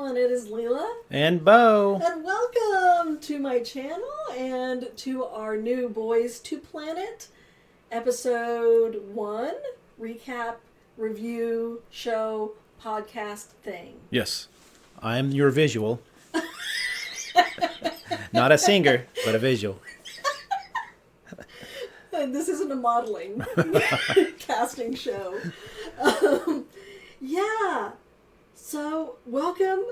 everyone, it is Leela. And Bo. And welcome to my channel and to our new Boys to Planet episode 1 recap, review, show, podcast thing. Yes, I'm your visual. Not a singer, but a visual. And this isn't a modeling casting show. Yeah. So, welcome.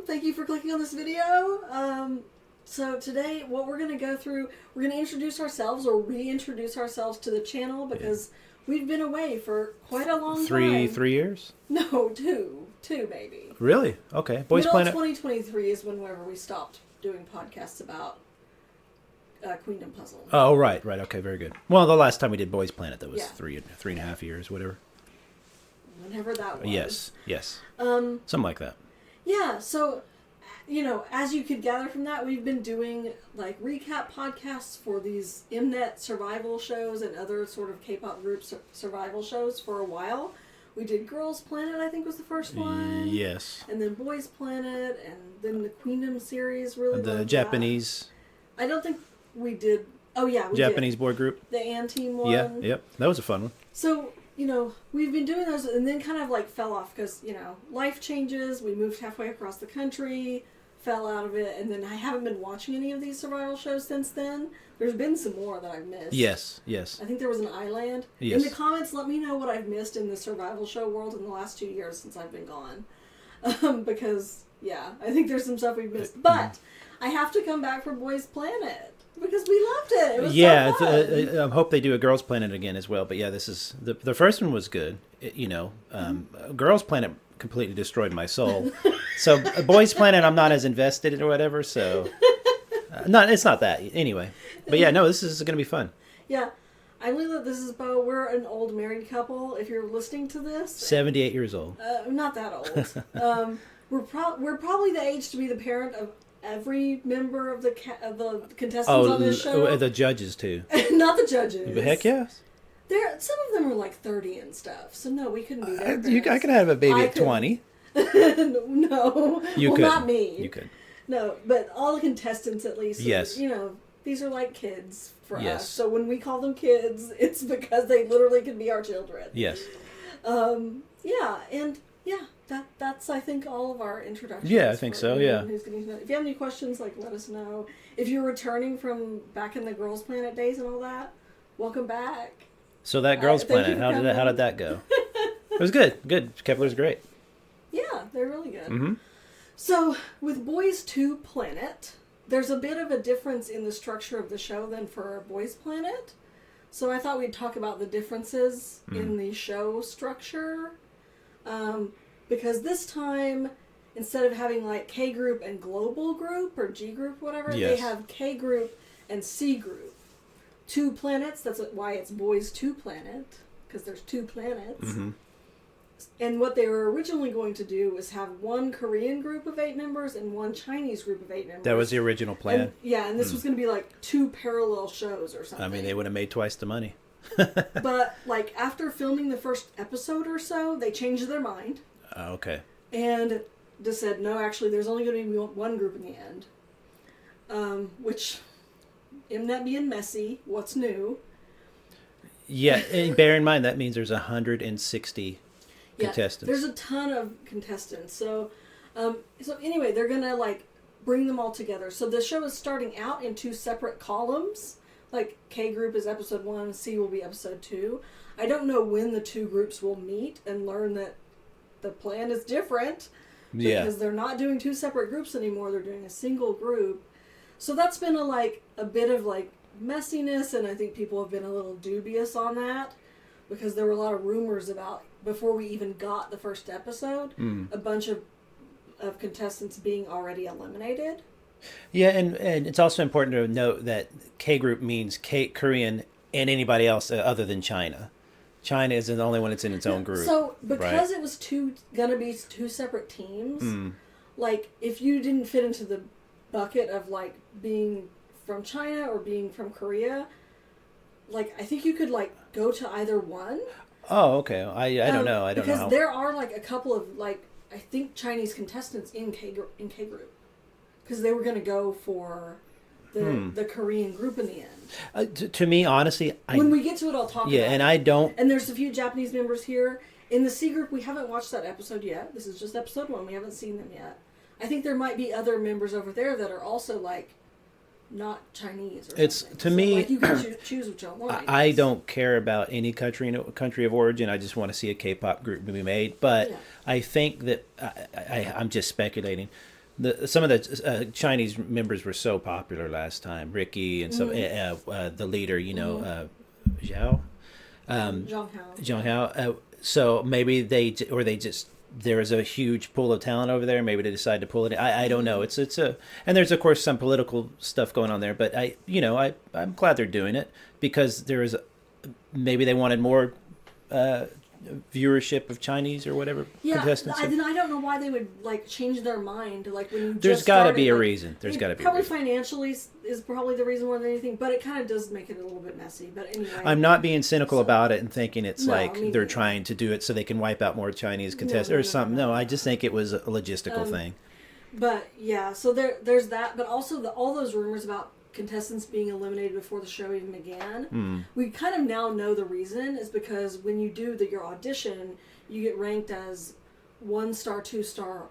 Thank you for clicking on this video. So today, what we're going to go through, we're going to introduce ourselves or reintroduce ourselves to the channel because we've been away for quite a long time. 3 years? No, two maybe. Really? Okay. Boys Middle Planet. 2023 is whenever we stopped doing podcasts about Queendom Puzzle. Oh, right. Okay, very good. Well, the last time we did Boys Planet, that was 3.5 years, whatever. Whenever that was. Yes. Something like that. Yeah, so, as you could gather from that, we've been doing, recap podcasts for these Mnet survival shows and other sort of K-pop group survival shows for a while. We did Girls Planet, I think was the first one. Yes. And then Boys Planet, and then the Queendom series really The Japanese. I don't think we did. Oh, yeah, we Japanese did. boy group. The Anteam one. Yeah, yep. That was a fun one. So, we've been doing those and then kind of fell off because, life changes. We moved halfway across the country, fell out of it, and then I haven't been watching any of these survival shows since then. There's been some more that I've missed. Yes. I think there was an Island. Yes. In the comments, let me know what I've missed in the survival show world in the last 2 years since I've been gone. Because, I think there's some stuff we've missed. But I have to come back for Boys Planet. Because we loved it. It was so fun. I hope they do a Girls Planet again as well. But this is the first one was good. Girls Planet completely destroyed my soul. So Boys Planet, I'm not as invested in or whatever. So it's not that anyway. But this is going to be fun. Yeah, I'm Leela. This is Bo. We're an old married couple. If you're listening to this, 78 years old. Not that old. We're probably the age to be the parent of every member of the contestants on this show. The judges too. Not the judges. But heck yes. Some of them are 30 and stuff. So no, we couldn't be their parents. I could have a baby at 20. No, you could. Not me. You could. No, but all the contestants at least. Yes. These are like kids for us. So when we call them kids, it's because they literally can be our children. Yes. That's I think all of our introductions. Yeah, I think so. Yeah. Who's getting to know. If you have any questions, let us know. If you're returning from back in the Girls Planet days and all that, welcome back. So that Girls Planet, how did that go? It was good. Good. Kepler's great. Yeah, they're really good. Mm-hmm. So with Boys to Planet, there's a bit of a difference in the structure of the show than for Boys Planet. So I thought we'd talk about the differences in the show structure. Because this time, instead of having K group and global group or G group, whatever, they have K group and C group. 2 planets, that's why it's Boys to Planet, because there's 2 planets. Mm-hmm. And what they were originally going to do was have 1 Korean group of 8 members and 1 Chinese group of 8 members. That was the original plan. And this was going to be 2 parallel shows or something. I mean, they would have made twice the money. But after filming the first episode or so, they changed their mind. Okay. And just said, no, actually, there's only going to be 1 group in the end. Which, Mnet being messy, what's new? Yeah, and bear in mind, that means there's 160 contestants. There's a ton of contestants. So anyway, they're going to, bring them all together. So the show is starting out in 2 separate columns. K group is episode 1, C will be episode 2. I don't know when the 2 groups will meet and learn that the plan is different because they're not doing 2 separate groups anymore. They're doing a single group. So that's been a bit of messiness, and I think people have been a little dubious on that because there were a lot of rumors about, before we even got the first episode, a bunch of contestants being already eliminated. Yeah, and it's also important to note that K group means Korean and anybody else other than China. China is the only one that's in its own group. So because it was gonna be 2 separate teams, if you didn't fit into the bucket of being from China or being from Korea, I think you could go to either one. Oh, okay. I don't know. I don't know. Because there are a couple of I think Chinese contestants in K group because they were going to go for the Korean group in the end. To me, honestly, when we get to it, I'll talk about it. And I don't... And there's a few Japanese members here. In the C group, we haven't watched that episode yet. This is just episode 1. We haven't seen them yet. I think there might be other members over there that are also, like, not Chinese or something. To me... Like, you can choose which one. I don't care about any country of origin. I just want to see a K-pop group be made. But I think that... I'm just speculating. Some of the Chinese members were so popular last time. Ricky and the leader, Zhao. Zhang Hao. So maybe there was a huge pool of talent over there. Maybe they decided to pull it in. I don't know. And there's of course some political stuff going on there. But I'm glad they're doing it because maybe they wanted more viewership of Chinese or whatever contestants. I don't know why they would like change their mind. Like when you there's got to be a reason. There's got to be probably financially is probably the reason more than anything. But it kind of does make it a little bit messy. But anyway, I'm not being cynical about it and thinking it's they're trying to do it so they can wipe out more Chinese contestants or something. No, I just think it was a logistical thing. But yeah, so there's that. But also all those rumors about contestants being eliminated before the show even began. We kind of now know the reason is because when you do your audition, you get ranked as 1-star, 2-star,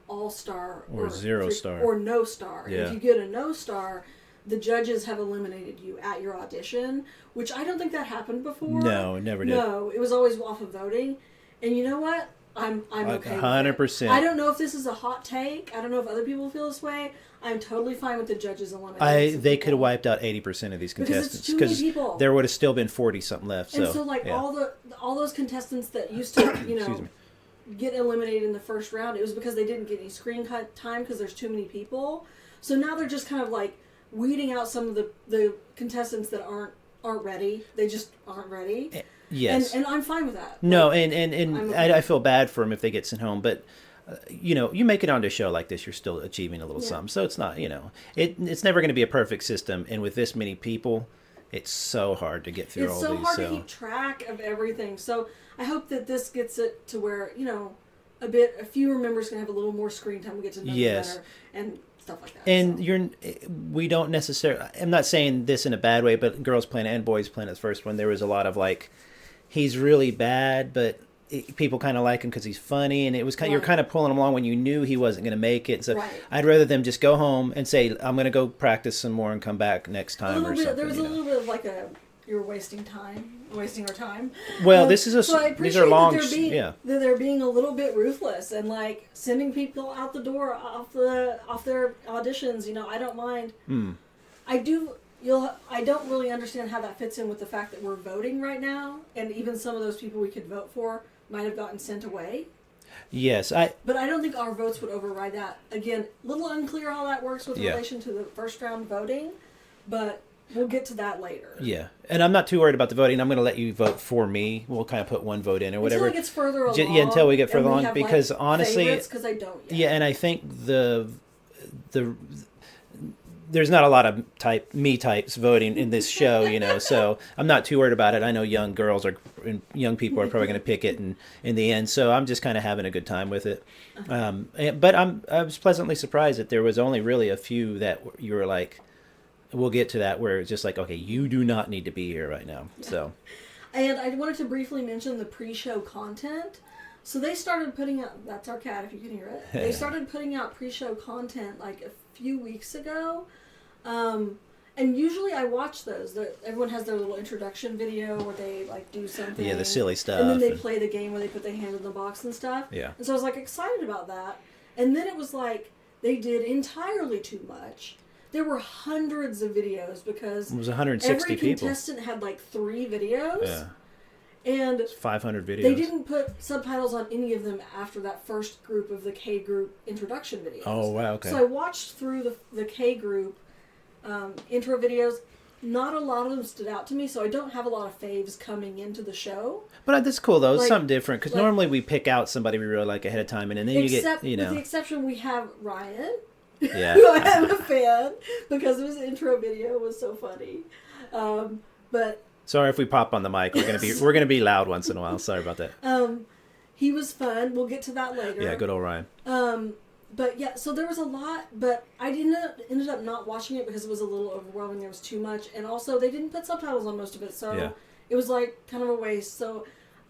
all-star, or 0-star, or no star. Yeah. And if you get a no star, the judges have eliminated you at your audition, which I don't think that happened before. No, it never did. No, it was always off of voting. And you know what? I'm okay 100%. with it. I don't know if this is a hot take. I don't know if other people feel this way. I'm totally fine with the judges eliminating. They could have wiped out 80% of these contestants because there would have still been 40-something left. And so all those contestants that used to get eliminated in the first round, it was because they didn't get any screen time because there's too many people. So now they're just kind of like weeding out some of the contestants that aren't ready. They just aren't ready. Yes, and I'm fine with that. No, and I feel bad for them if they get sent home, but you make it onto a show like this, you're still achieving a little something. So it's not, it's never going to be a perfect system, and with this many people, it's so hard to get through all these. It's so hard to keep track of everything. So I hope that this gets it to where a fewer members can have a little more screen time. We get to know them better and stuff like that. And we don't necessarily. I'm not saying this in a bad way, but Girls Planet and Boys Planet, the first one, there was a lot of like, he's really bad, but people kind of like him because he's funny, and it was you're kind of pulling him along when you knew he wasn't going to make it. So I'd rather them just go home and say, I'm going to go practice some more and come back next time or something. There was a little bit of like you're wasting our time. Well, so I appreciate these are long. That they're being a little bit ruthless and like sending people out the door off their auditions. I don't mind. I don't really understand how that fits in with the fact that we're voting right now, and even some of those people we could vote for might have gotten sent away. Yes, but I don't think our votes would override that. Again, a little unclear how that works with relation to the first round voting, but we'll get to that later. Yeah, and I'm not too worried about the voting. I'm going to let you vote for me. We'll kind of put one vote in or whatever. Until it gets further along. Until we get further along, because honestly, because I don't yet. Yeah, and I think there's not a lot of me types voting in this show, so I'm not too worried about it. I know young people are probably going to pick it in the end, so I'm just kind of having a good time with it. But I was pleasantly surprised that there was only really a few that you were like, we'll get to that, where it's just like, okay, you do not need to be here right now. So, and I wanted to briefly mention the pre-show content. So they started putting out, that's our cat if you can hear it, they started putting out pre-show content like a few weeks ago. And usually I watch those. Everyone has their little introduction video where they like do something. Yeah, the silly stuff. And then they play the game where they put their hand in the box and stuff. Yeah. And so I was like excited about that. And then it was like they did entirely too much. There were hundreds of videos because it was 160 every contestant had like 3 videos. Yeah. And 500 videos. They didn't put subtitles on any of them after that first group of the K group introduction videos. Oh, wow, okay. So I watched through the K group intro videos. Not a lot of them stood out to me, so I don't have a lot of faves coming into the show. But that's cool, though. It's something different, because normally we pick out somebody we really like ahead of time, and then you get, With the exception, we have Ryan, yeah. who I am a fan, because his intro video was so funny. But sorry if we pop on the mic. We're gonna be loud once in a while. Sorry about that. He was fun. We'll get to that later. Yeah, good old Ryan. But yeah, so there was a lot, but I ended up not watching it because it was a little overwhelming. There was too much, and also they didn't put subtitles on most of it, so it was like kind of a waste. So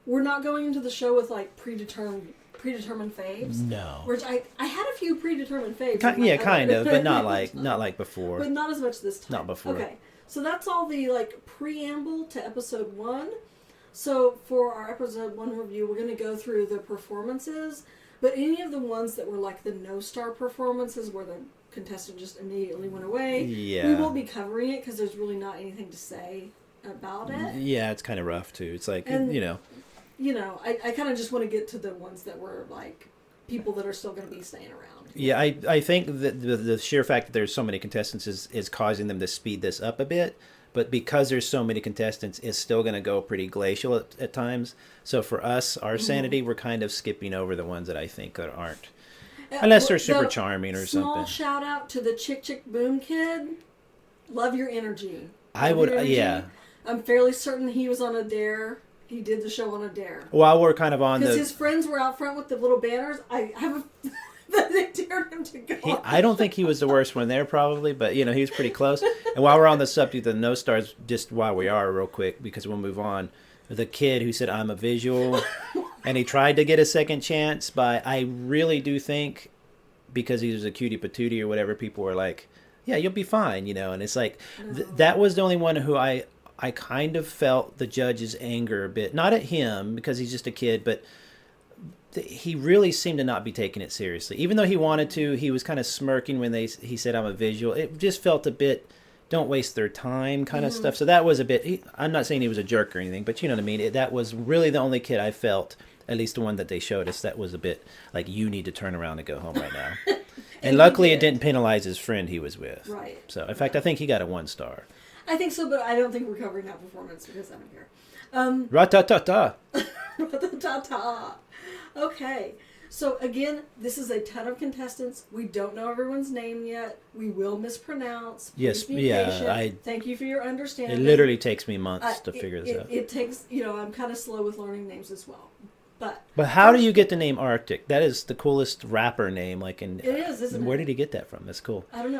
we're not going into the show with like predetermined faves. No. Which I had a few predetermined faves. Kind of, but not like before. But not as much this time. Not before. Okay, so that's all the like preamble to episode 1. So for our episode 1 review, we're going to go through the performances. But any of the ones that were like the no-star performances where the contestant just immediately went away, we won't be covering it because there's really not anything to say about it. Yeah, it's kind of rough too. It's like, I kind of just want to get to the ones that were like people that are still going to be staying around. Yeah, I think that the sheer fact that there's so many contestants is causing them to speed this up a bit. But because there's so many contestants, it's still going to go pretty glacial at times. So for us, our sanity, we're kind of skipping over the ones that I think that aren't. Unless they're super charming or something. Small shout out to the Chick Boom kid. Love your energy. I'm fairly certain he was on a dare. He did the show on a dare. While we're kind of on because his friends were out front with the little banners. I have a... they dared him to go. I don't think he was the worst one there, probably, but he was pretty close. And while we're on the subject of the no stars, just while we are, real quick, because we'll move on. The kid who said I'm a visual, and he tried to get a second chance, but I really do think because he was a cutie patootie or whatever, people were like, "Yeah, you'll be fine," And it's like that was the only one who I kind of felt the judge's anger a bit, not at him because he's just a kid, but. He really seemed to not be taking it seriously. Even though he wanted to, he was kind of smirking when he said, I'm a visual. It just felt a bit, don't waste their time kind of stuff. So that was a bit, I'm not saying he was a jerk or anything, but you know what I mean? That was really the only kid I felt, at least the one that they showed us, that was a bit like, you need to turn around and go home right now. And luckily it didn't penalize his friend he was with. Right. So, in fact, I think he got a 1 star. I think so, but I don't think we're covering that performance because I don't care. Ra-ta-ta-ta. Ra-ta-ta-ta. Okay, so again, this is a ton of contestants. We don't know everyone's name yet. We will mispronounce. Yes, Thank you for your understanding. It literally takes me months to figure this out. It takes, I'm kind of slow with learning names as well. But how do you get the name Arctic? That is the coolest rapper name. It is, isn't it? Where did he get that from? That's cool. I don't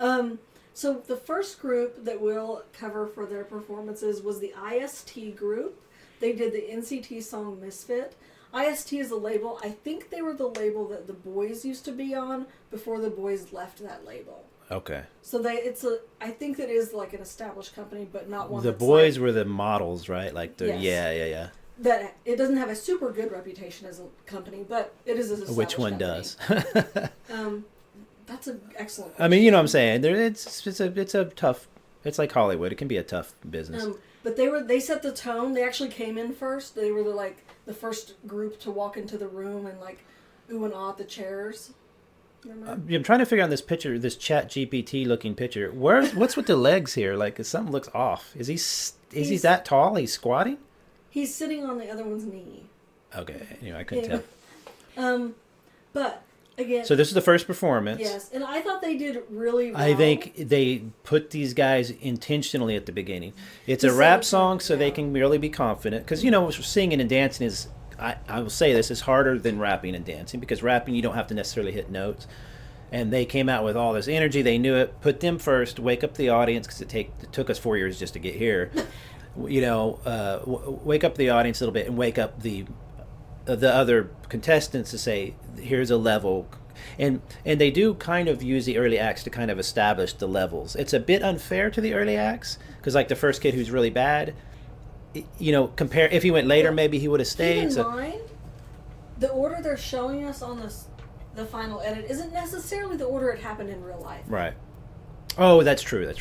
know. So the first group that we'll cover for their performances was the IST group. They did the NCT song Misfit. IST is a label. I think they were the label that the boys used to be on before the boys left that label. Okay. So I think that is like an established company, but not one. The boys were the models, right? Yes. Yeah. That it doesn't have a super good reputation as a company, but it is an established Which one company. does? That's an excellent question. I mean, you know what I'm saying. It's a tough. It's like Hollywood. It can be a tough business. But they set the tone. They actually came in first. They were the first group to walk into the room and ooh and ah at the chairs. Remember? I'm trying to figure out this picture, this Chat GPT looking picture. What's with the legs here? Something looks off. Is he that tall? He's squatting? He's sitting on the other one's knee. Okay. Anyway, I couldn't tell. But again. So this is the first performance. Yes, and I thought they did really well. I think they put these guys intentionally at the beginning. It's a rap song, so they can really be confident. Because, singing and dancing is, I will say this, is harder than rapping and dancing. Because rapping, you don't have to necessarily hit notes. And they came out with all this energy. They knew it. Put them first. Wake up the audience, because it took us 4 years just to get here. Wake up the audience a little bit and wake up the other contestants to say, here's a level. And they do kind of use the early acts to kind of establish the levels. It's a bit unfair to the early acts because the first kid who's really bad, compare if he went later, maybe he would have stayed. Keep in mind, the order they're showing us on the final edit isn't necessarily the order it happened in real life. Right. Oh, that's true.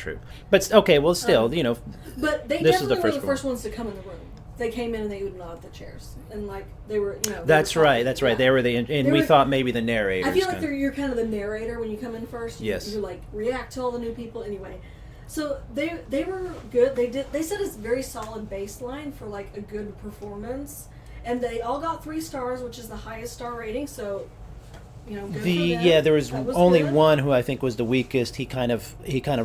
But okay, well, still, But they definitely were the first ones to come in the room. They came in and they would at the chairs, and they were, That's right. They were we thought maybe the narrator. I feel like you're kind of the narrator when you come in first. Yes. You react to all the new people anyway. So they were good. They set a very solid baseline for a good performance, and they all got 3 stars, which is the highest star rating. So Good for them. There was That only good. one who I think was the weakest. He kind of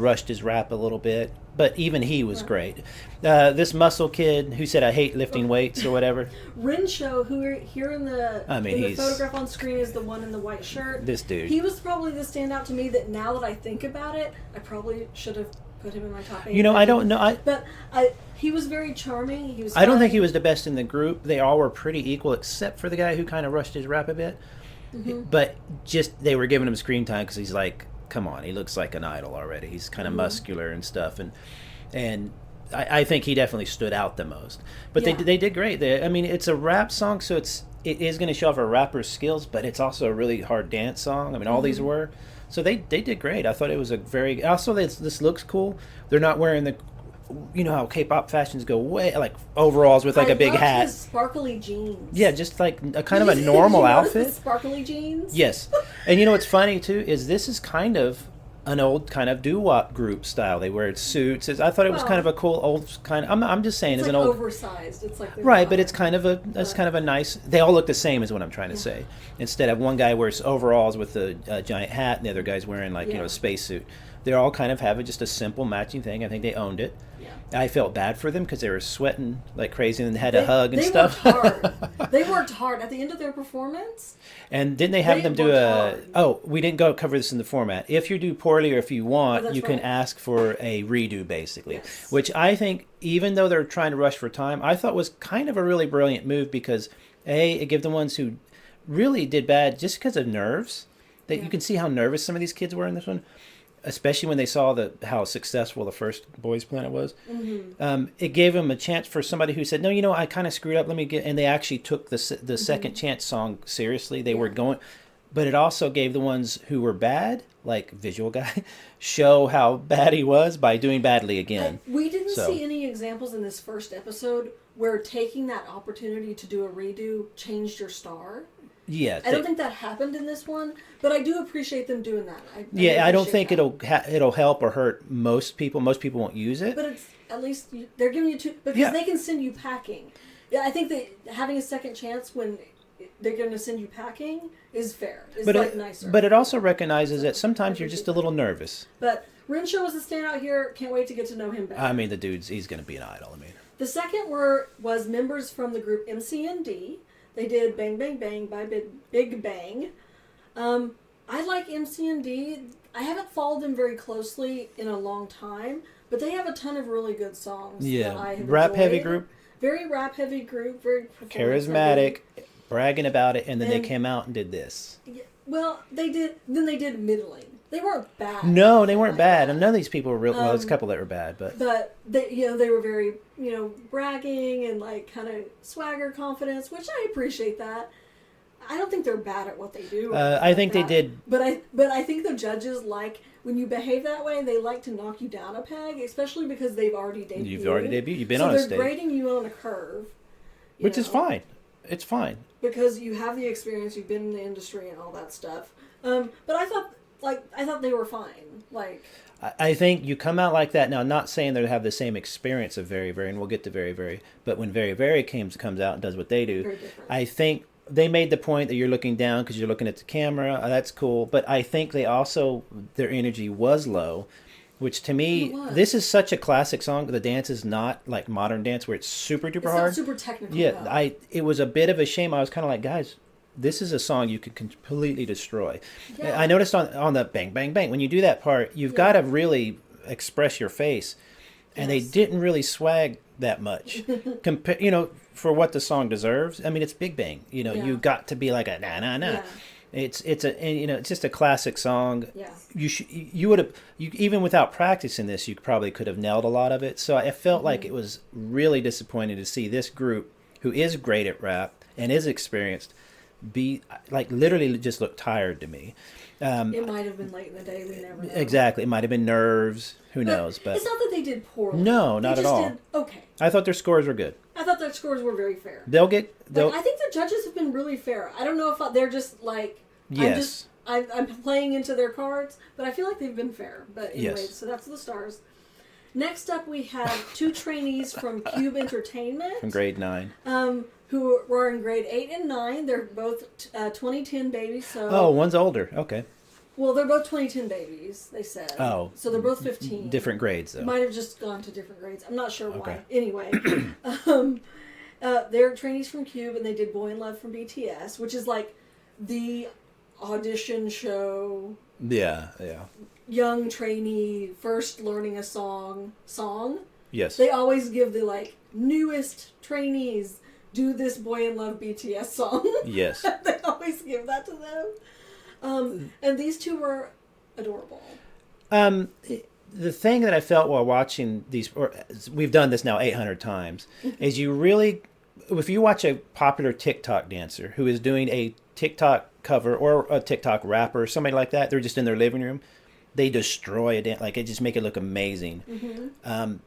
rushed his rap a little bit, but even he was great. This muscle kid who said I hate lifting weights or whatever. Renshaw, who here in the the he's photograph on screen is the one in the white shirt. This dude. He was probably the standout to me. That now that I think about it, I probably should have put him in my top 8. I don't know. He was very charming. He was. I don't think he was the best in the group. They all were pretty equal, except for the guy who kind of rushed his rap a bit. Mm-hmm. But just they were giving him screen time because he's like, come on, he looks like an idol already. He's kind of muscular and stuff, and I think he definitely stood out the most. But they did great. It's a rap song, so it is going to show off a rapper's skills, but it's also a really hard dance song. I mean, all these were. So they did great. I thought it was a very... Also, this looks cool. They're not wearing the... You know how K-pop fashions go way... Like overalls with like a big hat. His sparkly jeans. Yeah, just like a kind of a normal outfit. The sparkly jeans? Yes. And you know what's funny, too, is this is kind of an old kind of doo-wop group style. They wear suits. I thought it was kind of a cool old kind of... I'm just saying, it's as like an old... oversized. It's like... Right, but it's kind of a nice... They all look the same is what I'm trying to say. Instead of one guy wears overalls with a giant hat and the other guy's wearing a spacesuit. They all kind of have just a simple matching thing. I think they owned it. Yeah. I felt bad for them because they were sweating like crazy and had a hug and stuff. They worked hard. They worked hard. At the end of their performance... And didn't they have them do we didn't cover this in the format. If you do poorly or if you want, you can ask for a redo, basically. Yes. Which I think, even though they're trying to rush for time, I thought was kind of a really brilliant move because, it gave the ones who really did bad just because of nerves. That you can see how nervous some of these kids were in this one. Especially when they saw how successful the first Boys Planet was. Mm-hmm. It gave them a chance for somebody who said, no, I kind of screwed up. And they actually took the second chance song seriously. They were going, but it also gave the ones who were bad, like Visual Guy, show how bad he was by doing badly again. We didn't see any examples in this first episode where taking that opportunity to do a redo changed your star. Yeah, I don't think that happened in this one, but I do appreciate them doing that. I don't think it'll help or hurt most people. Most people won't use it. But it's at least they're giving you because they can send you packing. Yeah, I think that having a second chance when they're going to send you packing is fair. It's nicer. But it also recognizes that sometimes you're just a little nervous. But Renshaw was a standout here. Can't wait to get to know him better. I mean, the dude's he's going to be an idol. The second was members from the group MC&D. They did Bang Bang Bang by Big Bang. I like MC&D. I haven't followed them very closely in a long time, but they have a ton of really good songs. That I have rap enjoyed. Heavy group. Very rap heavy group. Very charismatic, bragging about it, and then they came out and did this. Yeah, well, they did middling. They weren't bad. No, they weren't bad. None of these people were real. Well, there's a couple that were bad, but they were very bragging and like kind of swagger, confidence, which I appreciate that. I don't think they're bad at what they do. I think they did, but I think the judges like when you behave that way. They like to knock you down a peg, especially because they've already debuted. You've already debuted. You've been on a stage. So they're grading you on a curve, which is fine. It's fine because you have the experience. You've been in the industry and all that stuff. But I thought they were fine. I think you come out like that. Now, I'm not saying they have the same experience of VeriVery, and we'll get to VeriVery. But when VeriVery comes out and does what they do, I think they made the point that you're looking down because you're looking at the camera. That's cool. But I think they also, their energy was low, which to me, this is such a classic song. The dance is not like modern dance where it's super duper hard. It's not super technical. Yeah, it was a bit of a shame. I was kind of like, guys, this is a song you could completely destroy. Yeah. I noticed on the Bang Bang Bang, when you do that part, you've got to really express your face. And they didn't really swag that much, for what the song deserves. I mean, it's Big Bang. You got to be like a na na na. Yeah. It's just a classic song. Yeah. You would have even without practicing this, you probably could have nailed a lot of it. So I felt like it was really disappointing to see this group, who is great at rap and is experienced, be like literally just look tired to me. It might have been late in the day. We never know. Exactly. It might have been nerves. Who knows? But it's not that they did poorly. No, not at all. Did okay. I thought their scores were good. I thought their scores were very fair. I think the judges have been really fair. I don't know if they're just like... Yes. I'm playing into their cards, but I feel like they've been fair. But anyway, So that's the stars. Next up, we have 2 trainees from Cube Entertainment. From grade 9. Who were in grade 8 and 9. They're both 2010 babies. So Oh, one's older. Okay. Well, they're both 2010 babies, they said. Oh. So they're both 15. Different grades, though. Might have just gone to different grades. I'm not sure why. Okay. Anyway. They're trainees from Cube, and they did Boy in Love from BTS, which is like the audition show. Yeah. Young trainee, first learning a song. Yes. They always give the, like, newest trainees do this Boy in Love BTS song. Yes. They always give that to them. And these 2 were adorable. The thing that I felt while watching these, or we've done this now 800 times, is you really, if you watch a popular TikTok dancer who is doing a TikTok cover or a TikTok rapper or somebody like that, they're just in their living room, they destroy a dance, like, it just make it look amazing. Mm-hmm.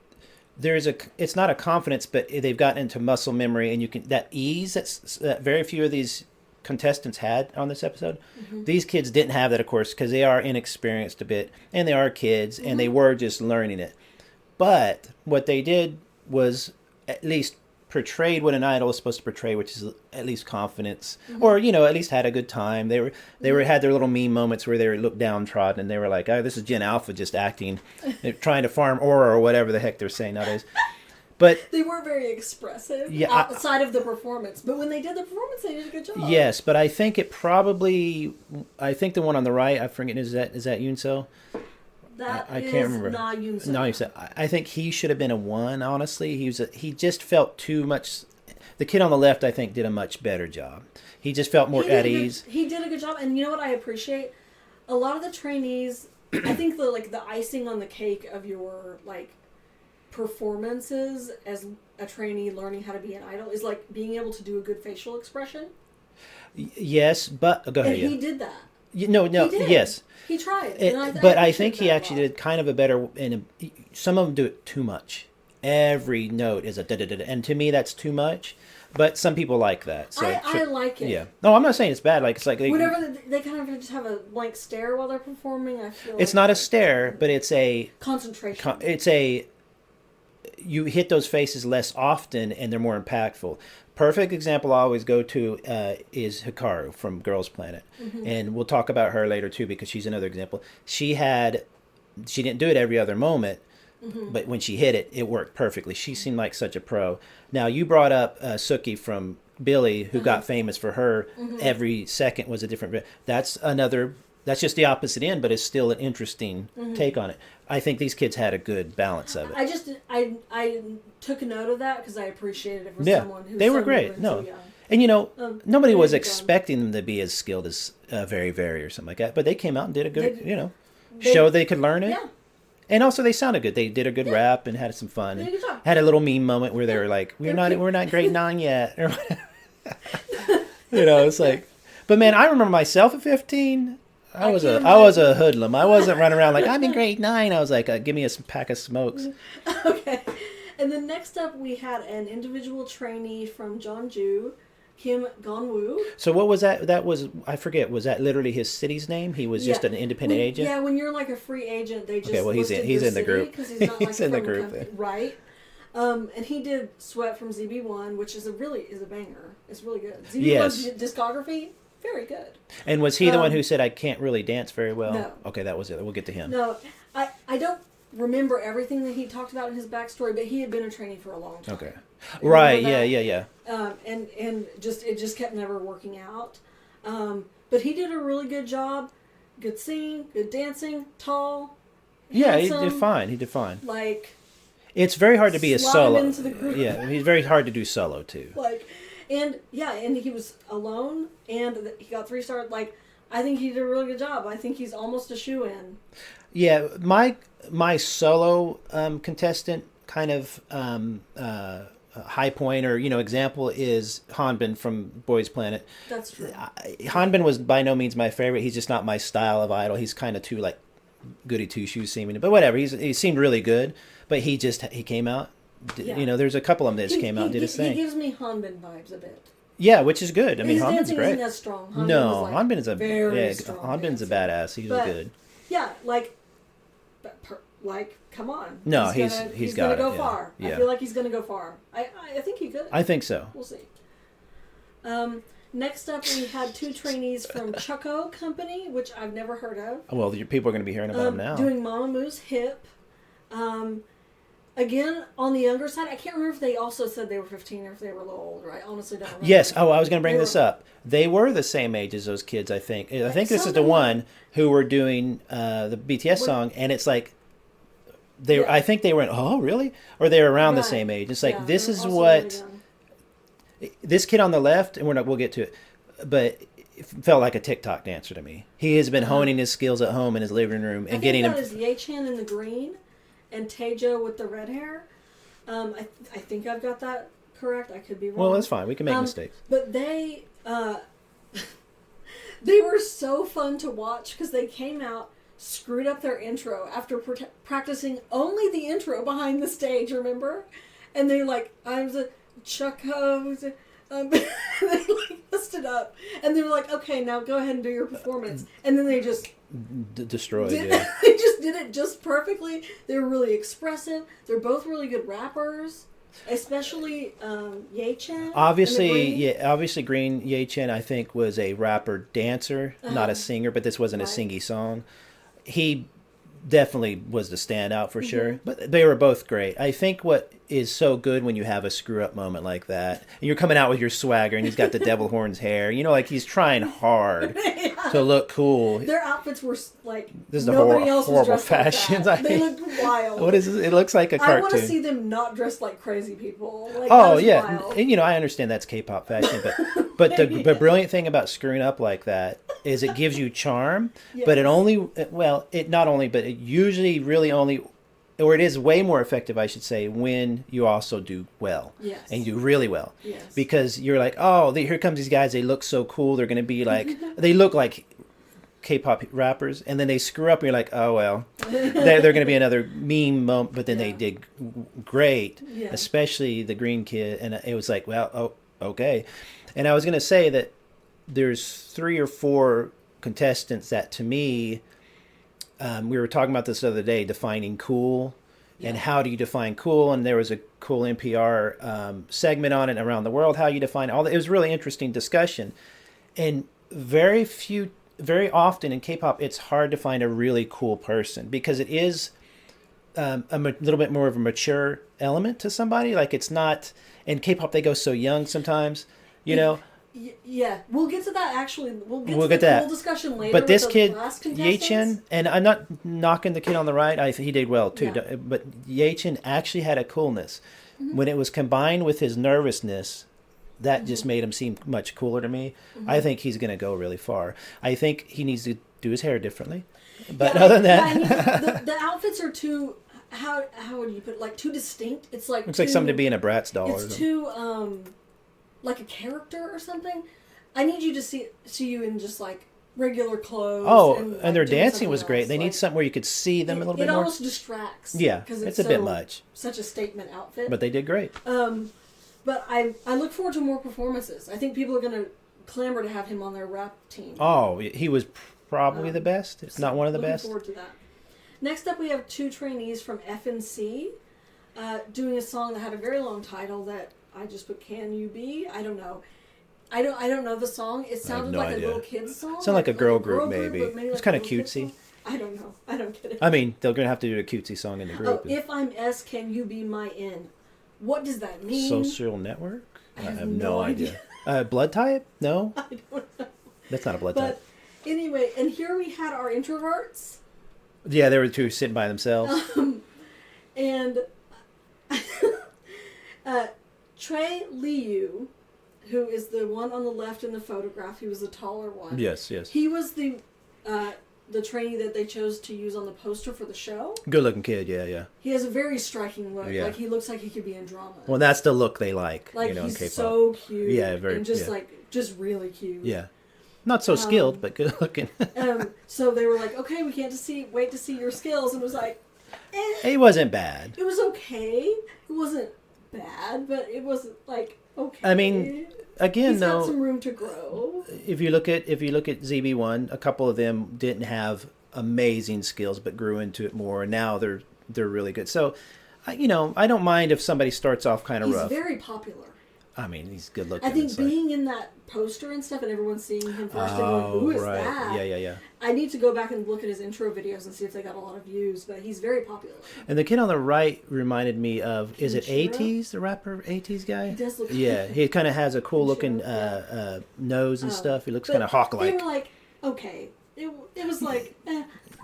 It's not a confidence, but they've gotten into muscle memory, and you can, that ease that very few of these contestants had on this episode. Mm-hmm. These kids didn't have that, of course, because they are inexperienced a bit, and they are kids, and they were just learning it. But what they did was at least portrayed what an idol is supposed to portray, which is at least confidence, or at least had a good time. They were had their little meme moments where they looked downtrodden, and they were like, "Oh, this is Gen Alpha just acting, trying to farm aura or whatever the heck they're saying nowadays." But they were very expressive outside of the performance. But when they did the performance, they did a good job. Yes, but I think the one on the right, I forget, is that Yunso? I can't remember. Not Yunso. No, I think he should have been a 1. Honestly, he just felt too much. The kid on the left, I think, did a much better job. He just felt more at ease. He did a good job, and you know what I appreciate? A lot of the trainees, I think the icing on the cake of your performances as a trainee learning how to be an idol is like being able to do a good facial expression. Yes, but go ahead. And he did that. No, he did. yes. He tried. But I think he actually did kind of a better. Some of them do it too much. Every note is a da-da-da-da, and to me that's too much. But some people like that. So I like it. Yeah. No, I'm not saying it's bad. Like, it's like whenever they kind of just have a blank stare while they're performing. I feel it's not a stare, but it's a concentration. You hit those faces less often, and they're more impactful. Perfect example I always go to is Hikaru from Girls Planet. Mm-hmm. And we'll talk about her later too, because she's another example. She didn't do it every other moment, but when she hit it, it worked perfectly. She seemed like such a pro. Now, you brought up Suki from Billy, who got famous for her. Every second was a different. That's just the opposite end, but it's still an interesting take on it. I think these kids had a good balance of it. I took a note of that because I appreciated it for someone who they were great. So young. And nobody was expecting them to be as skilled as VeriVery or something like that, but they came out and did a good, show they could learn it. Yeah. And also they sounded good. They did a good rap and had some fun. And had a little meme moment where they were like, we're not grade 9 yet. Or it's like, but man, I remember myself at 15. I was a hoodlum. I wasn't running around like, I'm in grade 9. I was like, give me a pack of smokes. Okay. And then next up, we had an individual trainee from Jeonju, Kim Gonwoo. So what was that? That was, I forget, was that literally his city's name? He was just an independent agent? Yeah, when you're like a free agent, they just he's in the group. Because he's not like he's in the group. Right. And he did Sweat from ZB1, which is a banger. It's really good. ZB1's discography, very good. And was he the one who said, I can't really dance very well? No. Okay, that was it. We'll get to him. No, I don't remember everything that he talked about in his backstory, but he had been a trainee for a long time. Okay. Right, yeah. And it just kept never working out. But he did a really good job. Good singing, good dancing, tall, handsome. He did fine. Like, it's very hard to be a solo. Into the group. Yeah, he's very hard to do solo too. And he was alone, and he got 3 stars. Like, I think he did a really good job. I think he's almost a shoo-in. Yeah, my solo contestant kind of high point or example is Hanbin from Boys Planet. That's true. Hanbin was by no means my favorite. He's just not my style of idol. He's kind of too like goody two shoes seeming, but whatever. He seemed really good, but he came out. There's a couple of them that just came out and did his thing. He gives me Hanbin vibes a bit. Yeah, which is good. I mean, his Hanbin's great. Isn't as strong. Hanbin is a very strong. Hanbin's a badass. He's good. Yeah, like like, come on. No, he's gonna got go it. far. Yeah. I feel like he's gonna go far. I think he could. I think so. We'll see. Next up, we had 2 trainees from Choco Company, which I've never heard of. Well, people are going to be hearing about them now. Doing Mama Moo's Hip. Again, on the younger side, I can't remember if they also said they were 15 or if they were a little older. I honestly don't remember. Yes. Oh, I was going to bring this up. They were the same age as those kids, I think. I think this is the one who were doing the BTS song, and it's like, I think they were in, oh, really? Or they were around the same age. It's like, this is what... This kid on the left, and we'll get to it, but it felt like a TikTok dancer to me. He has been honing his skills at home in his living room and getting him. I think that is Ye-chan in the green and Taejo with the red hair. I think I've got that correct. I could be wrong. Well, that's fine. We can make mistakes. But they were so fun to watch because they came out, screwed up their intro after practicing only the intro behind the stage, remember? And they're like, I'm the Choco, they like messed it up, and they were like, "Okay, now go ahead and do your performance." And then they just destroyed. They just did it just perfectly. They were really expressive. They're both really good rappers, especially Ye-chan. Obviously, Green Ye-chan I think was a rapper dancer, not a singer. But this wasn't a singy song. He definitely was the standout for sure. But they were both great. I think what is so good when you have a screw up moment like that, and you're coming out with your swagger, and he's got the devil horns hair, like he's trying hard to look cool. Their outfits were like, this is the nobody else was horrible dressed fashions. like that. They looked wild. What is this? It looks like a cartoon. I want to see them not dressed like crazy people. Like, oh yeah, wild. And I understand that's K-pop fashion, but the brilliant thing about screwing up like that is it gives you charm, but it usually really only, or it is way more effective, I should say, when you also do well. Yes. And you do really well. Yes. Because you're like, oh, here comes these guys, they look so cool, they're going to be like, they look like K-pop rappers, and then they screw up and you're like, oh, well, they're going to be another meme moment, but then they did great, especially the green kid, and it was like, well, oh, okay. And I was going to say that there's 3 or 4 contestants that, to me, we were talking about this the other day, defining cool, and how do you define cool? And there was a cool NPR segment on it around the world, how you define all that. It was a really interesting discussion. And very often in K-pop, it's hard to find a really cool person because it is a little bit more of a mature element to somebody. Like it's not, in K-pop, they go so young sometimes, Yeah, we'll get to that actually. We'll get to that whole discussion later. But this kid, Ye-chan, and I'm not knocking the kid on the right. I think he did well too. Yeah. But Ye-chan actually had a coolness. When it was combined with his nervousness, that just made him seem much cooler to me. I think he's going to go really far. I think he needs to do his hair differently. But other than that, the outfits are too. How would you put it? Like too distinct? It's like looks like something to be in a Bratz doll. It's too like a character or something. I need you to see you in just like regular clothes. Oh, and like, their dancing was else. great. They need something where you could see them a little bit more. It almost distracts. Yeah, it's a bit much. Such a statement outfit. But they did great. But I look forward to more performances. I think people are going to clamor to have him on their rap team. Oh, he was probably the best. It's not one of the best. Looking forward to that. Next up, we have 2 trainees from FNC doing a song that had a very long title that I just put "Can You Be?" I don't know. I don't know the song. It sounded like a little kid's song. Sounded like a girl group, maybe. It's like kind of cutesy. I don't know. I don't get it. I mean, they're going to have to do a cutesy song in the group. Oh, if I'm S, can you be my N? What does that mean? Social network? I have no idea. Blood type? No? I don't know. That's not a blood type. But anyway, and here we had our introverts. Yeah, there were 2 sitting by themselves. And Trey Liu, who is the one on the left in the photograph, he was the taller one. Yes. He was the trainee that they chose to use on the poster for the show. Good looking kid, yeah. He has a very striking look. Yeah. Like he looks like he could be in drama. Well, that's the look they like he's in K-pop. So cute. Yeah, and just really cute. Yeah. Not so skilled, but good looking. So they were like, okay, we can't wait to see your skills. And it was like, It wasn't bad. It was okay. It wasn't bad, but it wasn't like okay. I mean, again, he's got some room to grow. If you look at ZB1, a couple of them didn't have amazing skills, but grew into it more. And now they're really good. So, I don't mind if somebody starts off kind of rough. He's very popular. I mean, he's good looking. I think being in that poster and stuff, and everyone seeing him first, and going, "Who is that?" Yeah. I need to go back and look at his intro videos and see if they got a lot of views. But he's very popular. And the kid on the right reminded me of, is it Kinshiro? A-Tees, the rapper A-Tees guy? He does look. Yeah, he kind of has a cool looking nose and stuff. He looks kind of hawk-like. They were like, okay, it was like.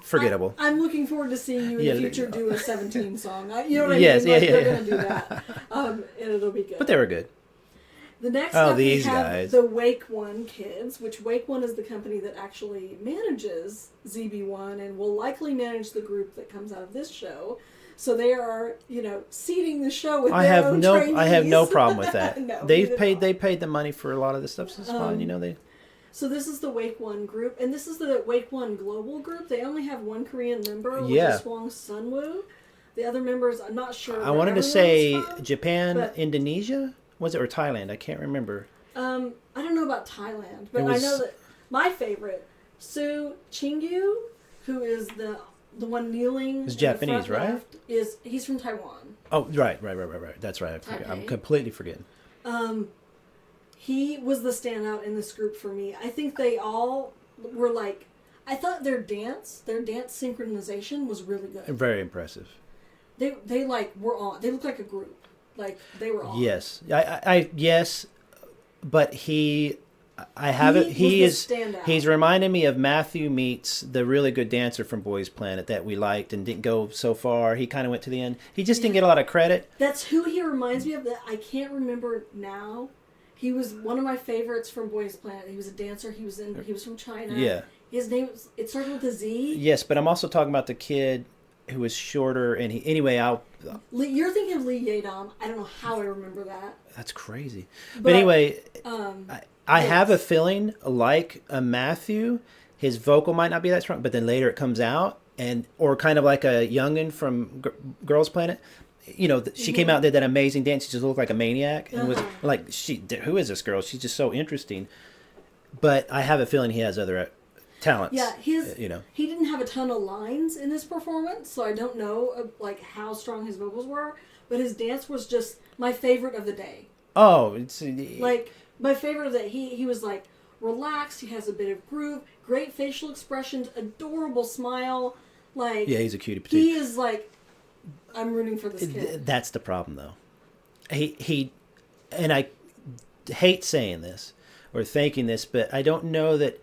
Forgettable. I'm looking forward to seeing you in the future do a 17 song. You know what I Yes, mean? Like, yeah. they're going to do that. And it'll be good. But they were good. The next up these we have guys. the Wake One kids, which Wake One is the company that actually manages ZB1 and will likely manage the group that comes out of this show. So they are, seeding the show with their own trainees. I have no problem with that. No, They paid the money for a lot of this stuff, so it's fine. So this is the Wake One group, and this is the Wake One global group. They only have one Korean member, which is Hwang Sunwoo. The other members, I'm not sure. I wanted to say from, Japan, but, Indonesia, was it, or Thailand? I can't remember. I don't know about Thailand, but I know that my favorite, Soo Chingyu, who is the one kneeling. He's Japanese, right? He's from Taiwan. Oh, right. That's right. I'm completely forgetting. He was the standout in this group for me. I think they all were like, I thought their dance synchronization was really good. Very impressive. They like were on. They looked like a group. Like they were on. Yes, yes, but he's reminding me of Matthew Meets, the really good dancer from Boys Planet that we liked and didn't go so far. He kind of went to the end. He just didn't get a lot of credit. That's who he reminds me of. That I can't remember now. He was one of my favorites from Boys Planet. He was a dancer. He was from China. Yeah. His name it started with a Z. Yes, but I'm also talking about the kid who was shorter, and you're thinking of Lee Yedam. I don't know how I remember that. That's crazy. But anyway, I have a feeling like a Matthew, his vocal might not be that strong, but then later it comes out, or kind of like a youngin from Girls Planet. She came out and did that amazing dance. She just looked like a maniac, and was like, who is this girl? She's just so interesting. But I have a feeling he has other talents. Yeah, he didn't have a ton of lines in his performance, so I don't know how strong his vocals were. But his dance was just my favorite of the day. Oh, it's my favorite of the day. He was like relaxed. He has a bit of groove, great facial expressions, adorable smile. He's a cutie patootie. He is like. I'm rooting for this kid. That's the problem, though. He, and I hate saying this or thinking this, but I don't know that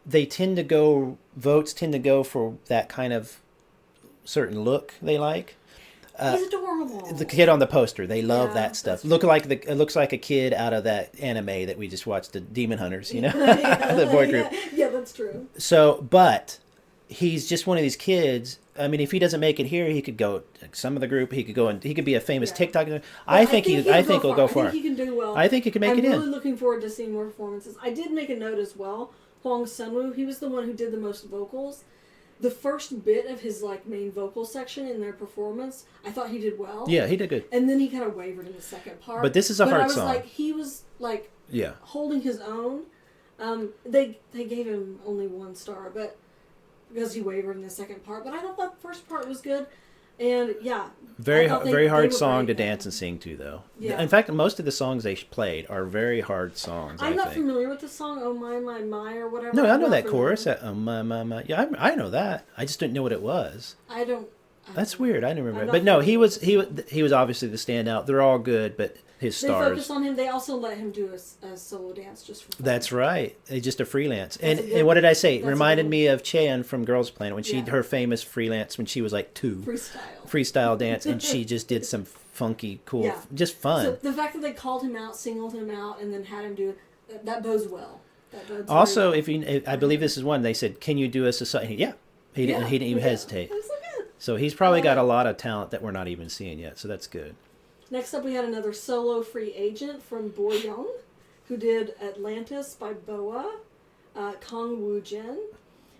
votes tend to go for that kind of certain look they like. He's adorable. The kid on the poster, they love that stuff. It looks like a kid out of that anime that we just watched, the Demon Hunters, the boy group. Yeah, that's true. So, but he's just one of these kids. I mean, if he doesn't make it here, he could go some of the group. He could be a famous TikTok. I think he'll go far. I think he can do well. I think he can make it in. I'm really looking forward to seeing more performances. I did make a note as well. Hwang Sunwoo, he was the one who did the most vocals. The first bit of his main vocal section in their performance, I thought he did well. Yeah, he did good. And then he kind of wavered in the second part. But this is a hard song. He was holding his own. They gave him only 1 star, but. Because he wavered in the second part, but I thought the first part was good, and very hard song to dance and sing to, though. Yeah. In fact, most of the songs they played are very hard songs. I'm not familiar with the song "Oh My My My" or whatever. No, I know that chorus. Oh my my my. Yeah, I know that. I just didn't know what it was. That's weird. I didn't remember. But no, he was obviously the standout. They're all good, but his stars. They focused on him. They also let him do a solo dance just for fun. That's right. He's just a freelance. And what did I say? It reminded me of Chan from Girls Planet when she did her famous freelance when she was like 2. Freestyle dance, and she just did some funky, cool, just fun. So the fact that they called him out, singled him out, and then had him do it, that bodes well. Also, I believe this is one, they said, "Can you do us a song?" Yeah. He didn't even hesitate. So he's probably got a lot of talent that we're not even seeing yet. So that's good. Next up, we had another solo free agent from Bo Young, who did Atlantis by Boa, Kong Woo Jin.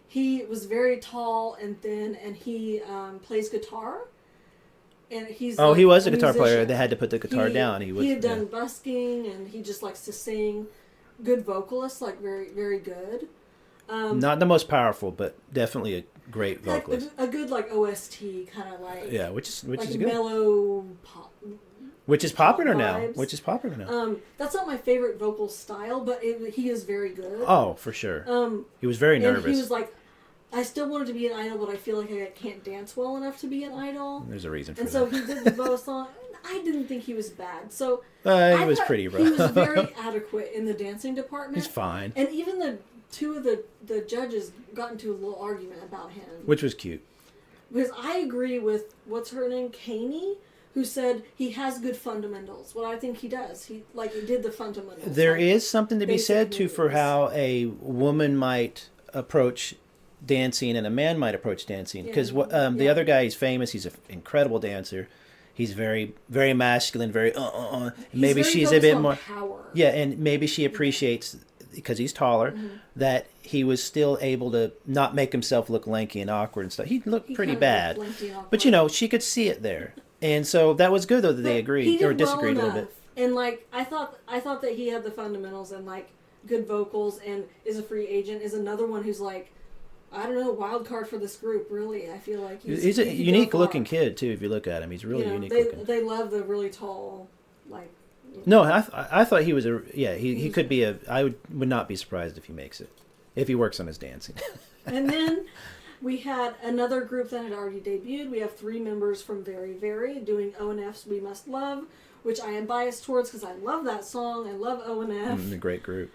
He was very tall and thin, and he plays guitar. And he was a guitar player. They had to put the guitar down. He had done busking, and he just likes to sing. Good vocalist, very, very good. Not the most powerful, but definitely great vocalist. Like a good like OST kind of like which is like good. Mellow pop. Which is popular vibes. now. That's not my favorite vocal style, but he is very good. Oh, for sure. He was very nervous. And he was like, I still wanted to be an idol, but I feel like I can't dance well enough to be an idol. There's a reason for that. that. And so he did the vocal song. I didn't think he was bad. So he was pretty rough. He was very adequate in the dancing department. He's fine. And even two of the judges got into a little argument about him. Which was cute. Because I agree with, what's her name, Kaney, who said he has good fundamentals. What I think he does. He did the fundamentals. There is something to be said, too, for how a woman might approach dancing and a man might approach dancing. Because the other guy, he's famous. He's an incredible dancer. He's very, very masculine, very Maybe she's a bit more power. Yeah, and maybe she appreciates, because he's taller, that he was still able to not make himself look lanky and awkward and stuff. He looked pretty bad. But she could see it there. And so that was good, though, that they agreed or disagreed a little bit. And I thought that he had the fundamentals and good vocals, and is a free agent, is another one who's I don't know, wild card for this group, really. I feel like he's a unique looking kid, too, if you look at him. He's really unique looking. They love the really tall, No, I thought he was he could be I would not be surprised if he makes it, if he works on his dancing. And then we had another group that had already debuted. We have 3 members from VeriVery doing O&F's We Must Love, which I am biased towards because I love that song. I love O&F. A great group.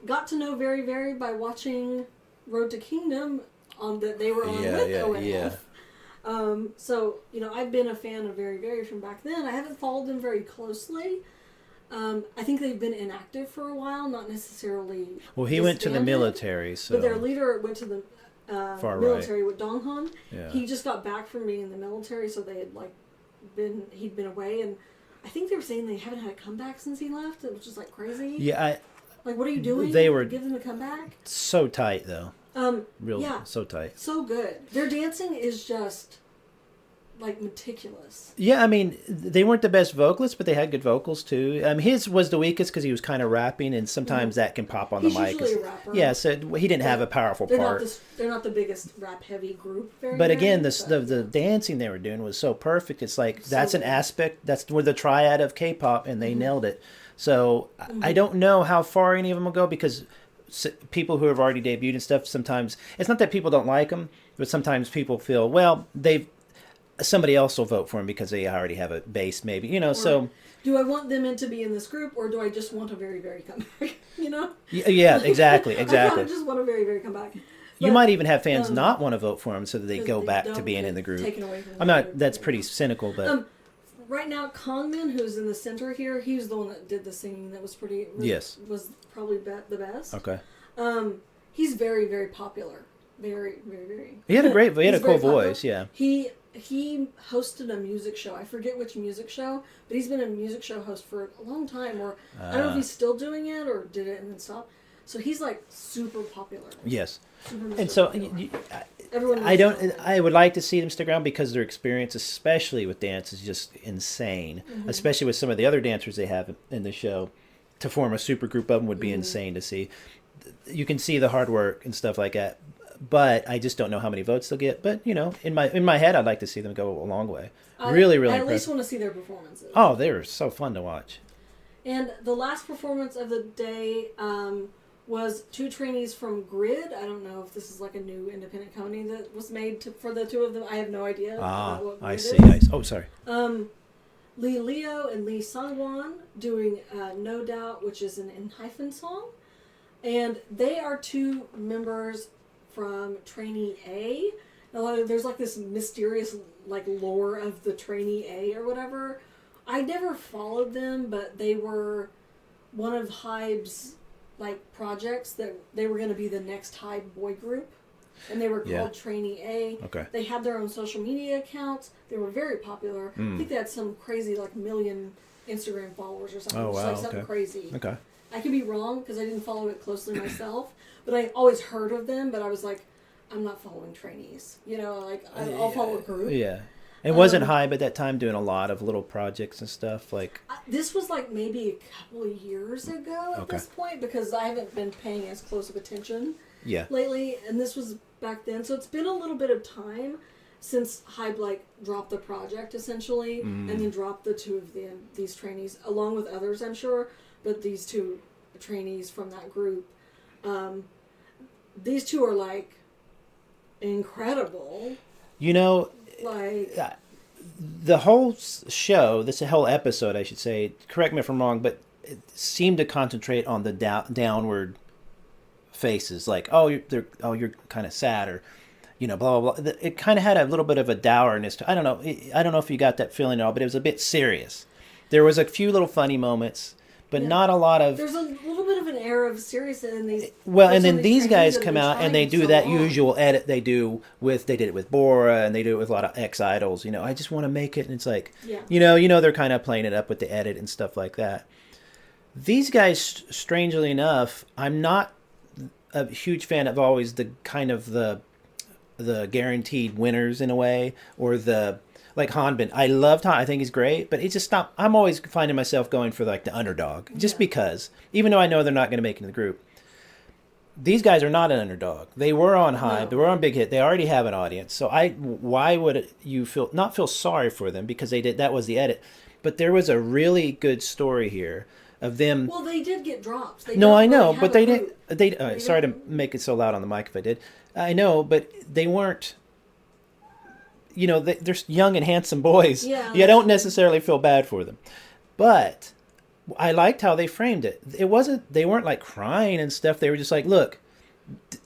Got to know VeriVery by watching Road to Kingdom that they were on with O&F. Yeah. So, I've been a fan of VeriVery from back then. I haven't followed them very closely. I think they've been inactive for a while, not necessarily. Well, he went to the military, so. But their leader went to the military with Donghan. Yeah. He just got back from being in the military, so they had he'd been away, and I think they were saying they haven't had a comeback since he left, which is crazy. Yeah, what are you doing? They were give them a comeback. So tight though. So tight. So good. Their dancing is just meticulous. Yeah, I mean, they weren't the best vocalists, but they had good vocals too. His was the weakest because he was kind of rapping, and sometimes that can pop on the mic. He's usually a rapper. Yeah, so he didn't have a powerful part. They're not the biggest rap-heavy group. But again, the dancing they were doing was so perfect. It's that's an aspect. That's where the triad of K-pop, and they nailed it. So I don't know how far any of them will go, because people who have already debuted and stuff, sometimes it's not that people don't like them, but sometimes people feel, well, somebody else will vote for them because they already have a base, maybe, so. Do I want them to be in this group, or do I just want a VeriVery comeback, Yeah, exactly. I just want a VeriVery comeback. You might even have fans not want to vote for them so that they go back to being in the group. Taken away from that's pretty cynical, but. Right now, Kongmin, who's in the center here, he's the one that did the singing that was was probably the best. Okay. He's very, very popular. Very, very, very. He had a cool voice, yeah. He hosted a music show. I forget which music show, but he's been a music show host for a long time. Or I don't know if he's still doing it or did it and then stopped. So he's super popular. Yes. And so I would like to see them stick around because their experience, especially with dance, is just insane. Mm-hmm. Especially with some of the other dancers they have in the show. To form a super group of them would be insane to see. You can see the hard work and stuff like that. But I just don't know how many votes they'll get. But in my head, I'd like to see them go a long way. Really I at impressive. least want to see their performances. Oh, they were so fun to watch. And the last performance of the day was 2 trainees from Grid. I don't know if this is a new independent company that was made for the 2 of them. I have no idea. What I see. Oh, sorry. Lee Leo and Lee Sungwon doing No Doubt, which is an Enhypen song. And they are 2 members from Trainee A. There's this mysterious lore of the Trainee A or whatever. I never followed them, but they were one of Hybe's projects that they were going to be the next Hybe boy group, and they were called Trainee A. Okay. They had their own social media accounts. They were very popular. I think they had some crazy million Instagram followers or something. Oh wow. Something crazy. Okay. I could be wrong because I didn't follow it closely myself, but I always heard of them. But I was I'm not following trainees. I'll follow a group. Yeah. It wasn't Hybe at that time doing a lot of little projects and stuff this was maybe a couple of years ago at this point, because I haven't been paying as close of attention Yeah. lately, and this was back then. So it's been a little bit of time since Hyde like dropped the project essentially, and then dropped the two of these trainees along with others, I'm sure, but these two trainees from that group. These two are like incredible. You know, Like the whole show, this whole episode, I should say, correct me if I'm wrong, but it seemed to concentrate on the downward faces, like, you're kind of sad, or, you know, blah, blah, blah. It kind of had a little bit of a dourness to, I don't know if you got that feeling at all, but it was a bit serious. There was a few little funny moments, but not a lot of... There's a little bit of an air of seriousness in these... Well, and then these guys come out and they do that usual edit they did it with Bora, and they do it with a lot of ex-idols, you know, I just want to make it, and it's like, you know, they're kind of playing it up with the edit and stuff like that. These guys, strangely enough, I'm not a huge fan of always the kind of the guaranteed winners in a way, or the... Like Hanbin, I loved Han. I think he's great, but it's just not. I'm always finding myself going for like the underdog, just because. Even though I know they're not going to make it in the group, these guys are not an underdog. They were on High, they were on Big Hit. They already have an audience. So why would you not feel sorry for them because they did? That was the edit, but there was a really good story here of them. Well, they did get drops. No, I know, but they didn't. Sorry to make it so loud on the mic if I did. I know, but they weren't. You know, they're young and handsome boys. Yeah. You don't necessarily feel bad for them. But I liked how they framed it. They weren't like crying and stuff. They were just like, look,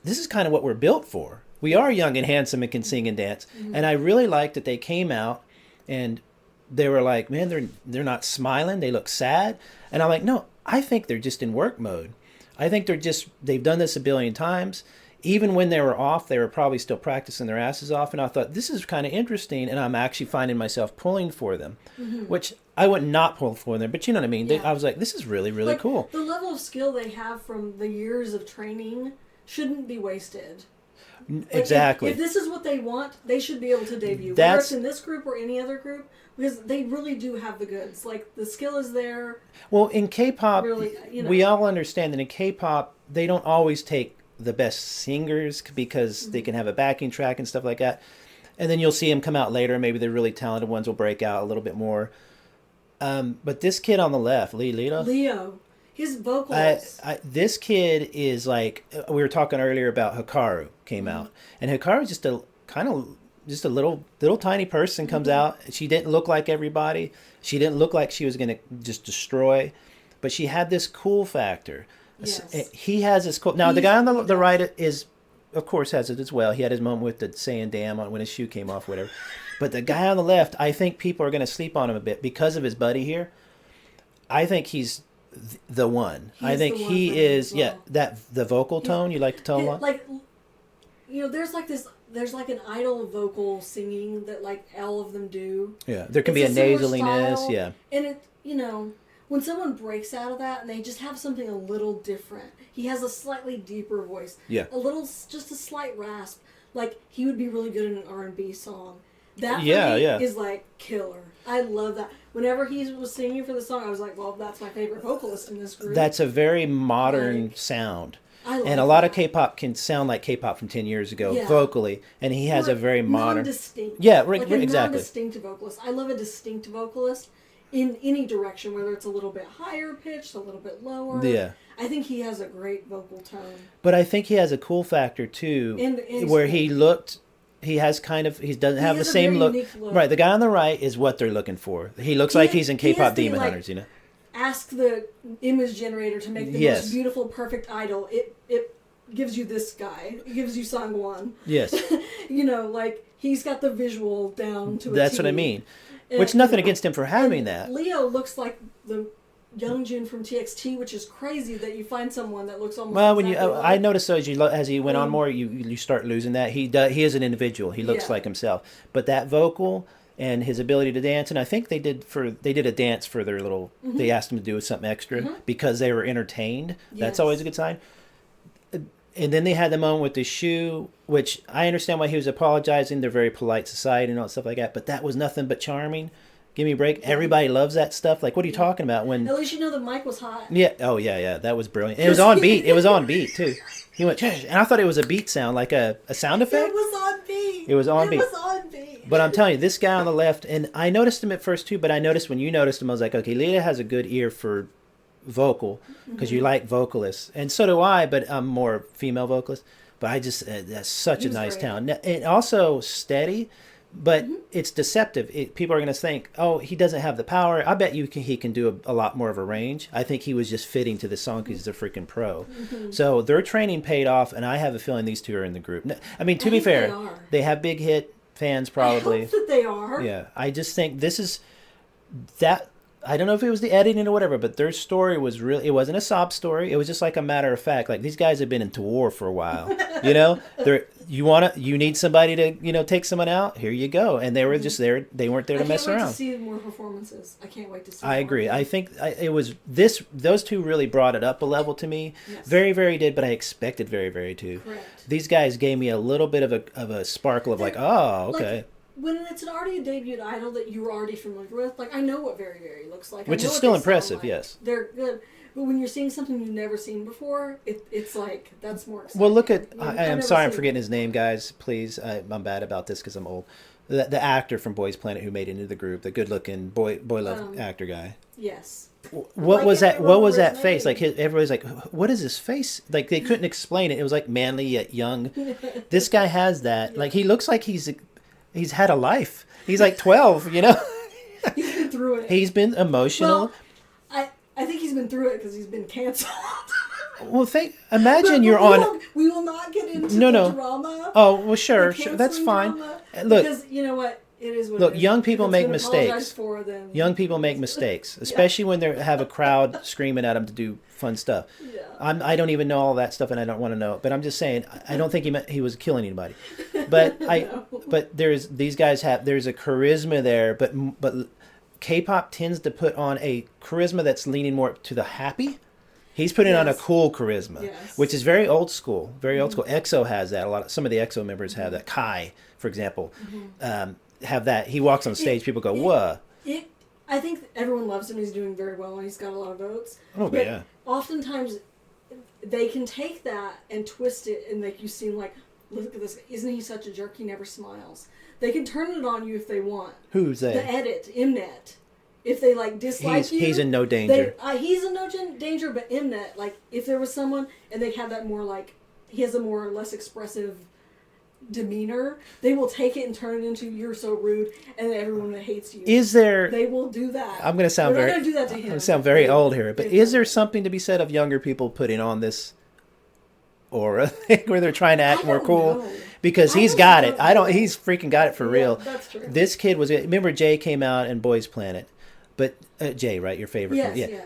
this is kind of what we're built for. We are young and handsome and can sing and dance. Mm-hmm. And I really liked that they came out and they were like, man, they're not smiling. They look sad. And I'm like, no, I think they're just in work mode. I think they've done this a billion times. Even when they were off, they were probably still practicing their asses off. And I thought, this is kind of interesting. And I'm actually finding myself pulling for them, which I would not pull for them. But you know what I mean? I was like, this is really, really cool. The level of skill they have from the years of training shouldn't be wasted. Exactly. If this is what they want, they should be able to debut. Whether it's in this group or any other group, because they really do have the goods. Like, the skill is there. Well, in K-pop, really, we all understand that in K-pop, they don't always take the best singers because they can have a backing track and stuff like that. And then you'll see them come out later. Maybe the really talented ones will break out a little bit more. But this kid on the left, Leo, his vocals. This kid is like, we were talking earlier about Hikaru came out. And Hikaru's just a little tiny person comes out. She didn't look like everybody. She didn't look like she was going to just destroy. But she had this cool factor. Yes. He has his cool. Now the guy on the right is, of course, has it as well. He had his moment with the saying "damn" on when his shoe came off, whatever. But the guy on the left, I think people are going to sleep on him a bit because of his buddy here. I think he's the one. I think he is. Well. Yeah, the vocal tone. You like the tone one? Like, you know, there's like an idol vocal singing that like all of them do. Yeah, there can be a nasaliness. Style, yeah, and it, you know. When someone breaks out of that and they just have something a little different, he has a slightly deeper voice. Yeah. Just a slight rasp. Like, he would be really good in an R&B song. That for me is like killer. I love that. Whenever he was singing for the song, I was like, well, that's my favorite vocalist in this group. That's a very modern sound. And a lot of K-pop can sound like K-pop from 10 years ago vocally, and he has a very modern... Non-distinct. Yeah, like exactly. Non-distinct vocalist. I love a distinct vocalist. In any direction, whether it's a little bit higher pitched, a little bit lower. Yeah. I think he has a great vocal tone. But I think he has a cool factor, too, where he doesn't have the same look. Right, the guy on the right is what they're looking for. He looks like he's in K-pop Demon Hunters, you know? Ask the image generator to make the most beautiful, perfect idol. It gives you this guy. It gives you Sangwon. Yes. You know, like, he's got the visual down to a That's T. what I mean. Which nothing against him for having that. Leo looks like the Youngjun from TXT, which is crazy that you find someone that looks almost. Well, I noticed so as he went on more, you start losing that. He is an individual. He looks like himself, but that vocal and his ability to dance, and I think they did a dance for their little. They asked him to do something extra because they were entertained. Yes. That's always a good sign. And then they had the moment with the shoe, which I understand why he was apologizing. They're very polite society and all that stuff like that. But that was nothing but charming. Give me a break. Everybody loves that stuff. Like, what are you talking about? When At least you know the mic was hot. Yeah. Oh, yeah. That was brilliant. And it was on beat. It was on beat, too. He went, "Shh," and I thought it was a beat sound, like a sound effect. It was on beat. It was on beat. It was on beat. But I'm telling you, this guy on the left, and I noticed him at first, too, but I noticed when you noticed him, I was like, okay, Leah has a good ear for vocal, because you like vocalists. And so do I, but I'm more female vocalist. But I just, that's such a nice talent. And also steady. But it's deceptive. People are going to think, oh, he doesn't have the power. I bet he can do a lot more of a range. I think he was just fitting to the song because he's a freaking pro. So their training paid off, and I have a feeling these two are in the group. I mean, to be fair, they have big hit fans probably. I hope that they are. Yeah, I just think this is that. I don't know if it was the editing or whatever, but their story was really, it wasn't a sob story. It was just like a matter of fact. Like, these guys have been into war for a while, you know, you need somebody to, take someone out. Here you go. And they were just there. They weren't there to mess around. I can't wait to see more performances. I can't wait to see I agree. I think it was those two really brought it up a level to me. Yes. VeriVery did, but I expected VeriVery too. Correct. These guys gave me a little bit of a sparkle of like, oh, okay. Like, when it's already a debut idol that you were already familiar with, like, I know what VeriVery looks like. Which is still impressive, like. yes. They're good. But when you're seeing something you've never seen before, it's like, that's more exciting. Well, look at, I'm sorry, I'm forgetting his name, guys. Please, I'm bad about this because I'm old. The actor from Boys Planet who made it into the group, the good-looking boy love actor guy. Yes. What was that? What was that face? Like, everybody's like, "What is his face?" Like, they couldn't explain it. It was like manly yet young. This guy has that. Like, he looks like he's had a life. He's like 12, He's been through it. He's been emotional. Well, I think he's been through it because he's been canceled. Well, imagine you're on. We will not get into the drama. Oh, well, sure, that's fine. Look, because you know what, it is what look, it is. young people make mistakes. mistakes. Young people make mistakes, especially when they have a crowd screaming at them to do fun stuff. Yeah. I don't even know all that stuff, and I don't want to know. But I'm just saying, I don't think he was killing anybody. But but there's a charisma there. But K-pop tends to put on a charisma that's leaning more to the happy. He's putting on a cool charisma, which is very old school. Very old school. EXO has that. Some of the EXO members have that. Kai, for example, have that. He walks on stage, people go, "Whoa!" I think everyone loves him. He's doing very well, and he's got a lot of votes. Oh, but yeah. Oftentimes, they can take that and twist it and make you seem like, look at this. Isn't he such a jerk? He never smiles. They can turn it on you if they want. Who's that? The edit, Mnet. If they dislike you, he's in no danger. He's in no danger, but Mnet, if there was someone and they have that more he has a more or less expressive demeanor, they will take it and turn it into "you're so rude," and everyone that hates you. They will do that. I'm going to sound They're not going to do that to him. I'm going to sound very old here, but is there something to be said of younger people putting on this aura thing where they're trying to act more cool? Know. Because he's got it. He's freaking got it for real. That's true. This kid remember Jay came out in Boys Planet. But Jay, right, your favorite? Yes, yeah.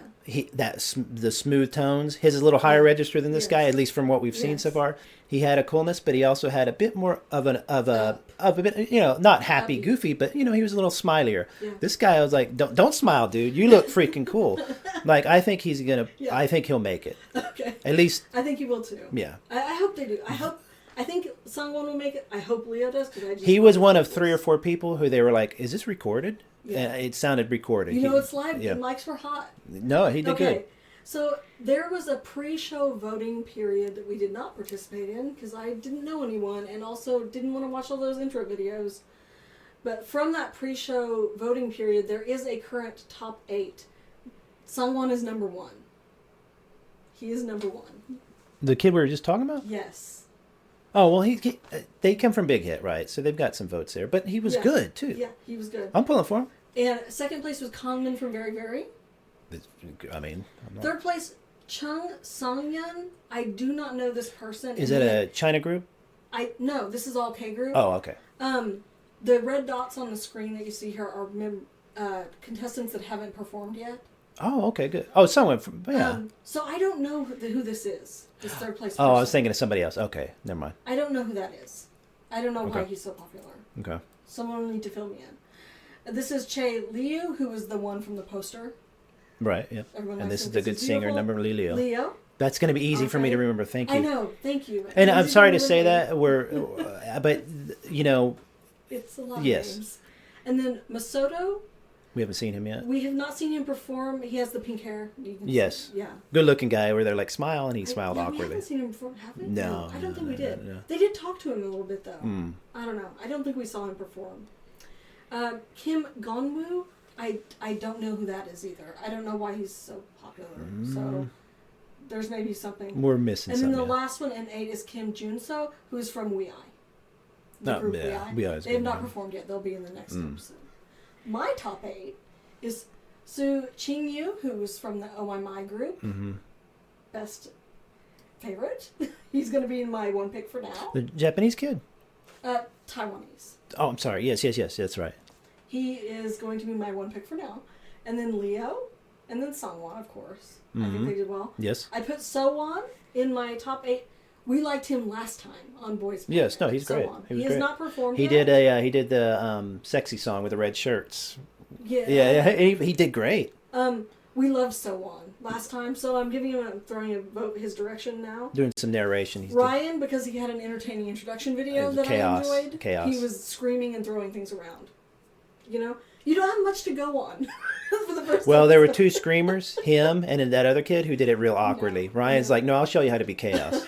The smooth tones. His is a little higher register than this guy, at least from what we've seen so far. He had a coolness, but he also had a bit more of a bit, not happy, goofy, but he was a little smilier. Yeah. This guy, I was like, don't smile, dude. You look freaking cool. I think he's gonna. Yeah. I think he'll make it. Okay. At least. I think he will too. Yeah. I hope they do. I think Sungwon will make it. I hope Leo does. He was one of 3 or 4 people who they were like, "Is this recorded?" Yeah. And it sounded recorded. It's live. Yeah. The mics were hot. No, he did good. So there was a pre-show voting period that we did not participate in because I didn't know anyone and also didn't want to watch all those intro videos. But from that pre-show voting period, there is a current top 8. Sungwon is number 1. He is number 1. The kid we were just talking about? Yes. Oh, well, they come from Big Hit, right? So they've got some votes there. But he was good, too. Yeah, he was good. I'm pulling for him. And second place was Kangmin from VeriVery. Third place, Chung Songyun. I do not know this person. Is it a China group? No, this is all K group. Oh, okay. The red dots on the screen that you see here are contestants that haven't performed yet. Oh, okay, good. Oh, someone from, yeah. So I don't know who this is. This third place person. Oh, I was thinking of somebody else. Okay, never mind. I don't know who that is. I don't know why he's so popular. Okay. Someone will need to fill me in. This is Che Liu, who was the one from the poster. Right, yeah. And this is the good singer, number Leo. Leo. That's going to be easy for me to remember. Thank you. I know. Thank you. And I'm sorry to say that but it's a lot of names. And then Masoto. We haven't seen him yet. We have not seen him perform. He has the pink hair. Yes. Yeah. Good looking guy where they're like, smile, and he smiled We awkwardly. haven't seen him perform, have we? No. I don't think we did. No. They did talk to him a little bit, though. Mm. I don't know. I don't think we saw him perform. Kim Gonwoo, I don't know who that is either. I don't know why he's so popular. So there's maybe something. We're missing and something. then the last one in 8 is Kim Junso, who's from We I. The group We I. They have not performed yet. They'll be in the next episode. My top 8 is Soo Ching-yu, who's from the Oh My group. Mm-hmm. Best favorite. He's going to be in my one pick for now. The Japanese kid? Taiwanese. Oh, I'm sorry. Yes, that's right. He is going to be my one pick for now. And then Leo, and then Sungwon, of course. I think they did well. Yes. I put Sowon in my top 8. We liked him last time on Boys Planet. Yes, no, he's great. He has not performed he yet. He did the sexy song with the red shirts. Yeah. He did great. We loved Sowon last time, so I'm throwing a vote his direction now. Doing some narration. Ryan, because he had an entertaining introduction video that I enjoyed. Chaos. He was screaming and throwing things around. You know? You don't have much to go on for the first Well, there were 2 screamers, him and then that other kid who did it real awkwardly. No. Ryan's like, no, I'll show you how to be chaos.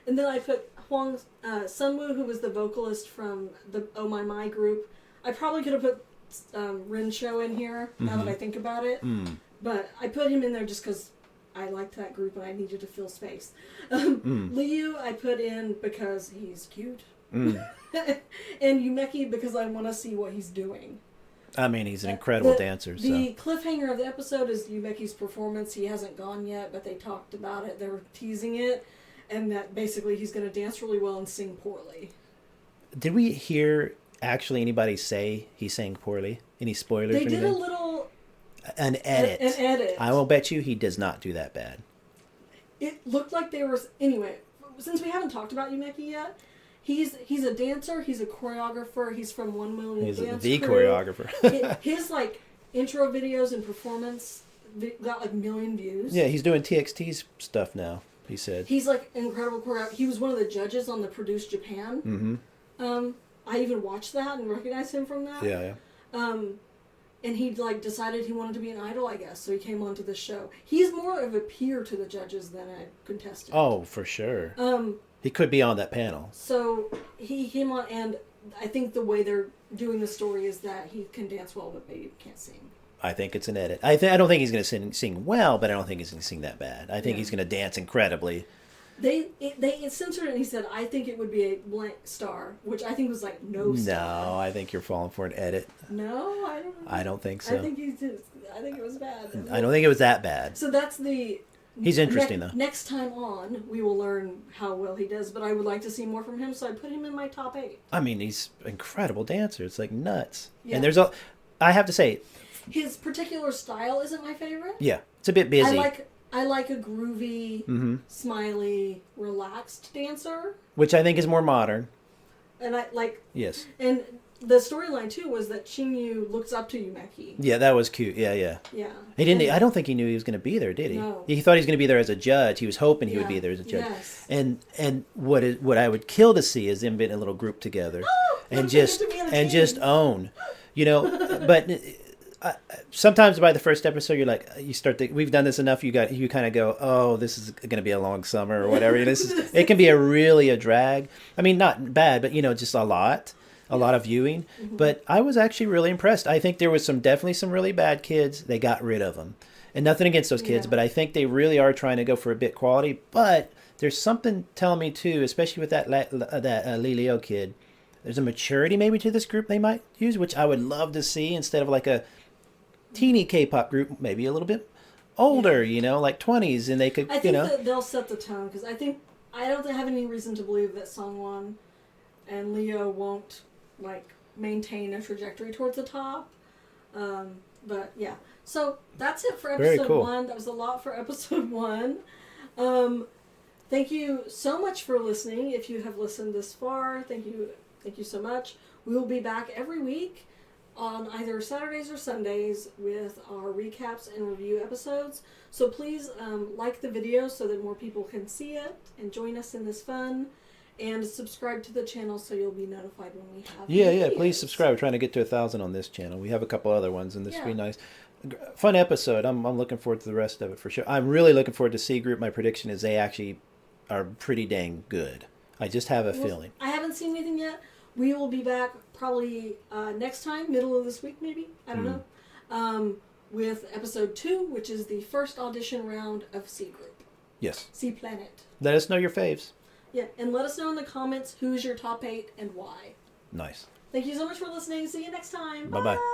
And then I put Hwang Sunwoo, who was the vocalist from the Oh My group. I probably could have put Rin Cho in here, now that I think about it. But I put him in there just because I liked that group and I needed to fill space. Liu I put in because he's cute. And Yumeki because I want to see what he's doing. I mean, he's an incredible dancer. The cliffhanger of the episode is Yumeki's performance. He hasn't gone yet, but they talked about it. They were teasing it. And that basically he's going to dance really well and sing poorly. Did we hear actually anybody say he sang poorly? Any spoilers? They did a little... An edit. An edit. I will bet you he does not do that bad. It looked like they were... Anyway, since we haven't talked about Yumeki yet, he's a dancer, he's a choreographer, he's from 1 Million He's Dance the Crew. choreographer. His, intro videos and performance got, 1 million views. Yeah, he's doing TXT's stuff now. He said he's incredible choreographer. He was one of the judges on the Produce Japan. I even watched that and recognized him from that. Yeah. And he decided he wanted to be an idol, I guess. So he came onto the show. He's more of a peer to the judges than a contestant. Oh, for sure. He could be on that panel. So he came on, and I think the way they're doing the story is that he can dance well, but maybe can't sing. I think it's an edit. I don't think he's going to sing well, but I don't think he's going to sing that bad. I think he's going to dance incredibly. They censored it, and he said, I think it would be a blank star, which I think was no star. No, I think you're falling for an edit. No, I don't think so. I think it was bad. I don't think it was that bad. So that's the... He's interesting, though. Next time on, we will learn how well he does, but I would like to see more from him, so I put him in my top 8. I mean, he's an incredible dancer. It's nuts. Yeah. And I have to say... His particular style isn't my favorite. Yeah, it's a bit busy. I like a groovy, smiley, relaxed dancer. Which I think is more modern. And I like... Yes. And the storyline, too, was that Ching-yu looks up to Yumeki. Yeah, that was cute. Yeah. Yeah. I don't think he knew he was going to be there, did he? No. He thought he was going to be there as a judge. He was hoping he would be there as a judge. Yes. And what I would kill to see is them being in a little group together. And just own. But... sometimes by the first episode, you're like, we've done this enough. You kind of go, oh, this is going to be a long summer or whatever. It can be a drag. I mean, not bad, but just a lot of viewing. Mm-hmm. But I was actually really impressed. I think there was definitely some really bad kids. They got rid of them, and nothing against those kids, but I think they really are trying to go for a bit quality. But there's something telling me too, especially with that Lilio kid. There's a maturity maybe to this group they might use, which I would love to see instead of a teeny K-pop group, maybe a little bit older, 20s, and they could, I think that they'll set the tone, because I don't have any reason to believe that Sungwon and Leo won't, maintain a trajectory towards the top. But, yeah. So, that's it for episode 1. That was a lot for episode 1. Thank you so much for listening. If you have listened this far, thank you so much. We will be back every week on either Saturdays or Sundays with our recaps and review episodes. So please like the video so that more people can see it and join us in this fun. And subscribe to the channel so you'll be notified when we have Yeah, videos. please subscribe. We're trying to get to 1,000 on this channel. We have a couple other ones, and this will be Yeah. nice. Fun episode. I'm looking forward to the rest of it for sure. I'm really looking forward to C Group. My prediction is they actually are pretty dang good. I just have a feeling. I haven't seen anything yet. We will be back probably next time, middle of this week maybe. I don't know. With episode 2, which is the first audition round of C Group. Yes. C Planet. Let us know your faves. Yeah, and let us know in the comments who's your top 8 and why. Nice. Thank you so much for listening. See you next time. Bye-bye. Bye.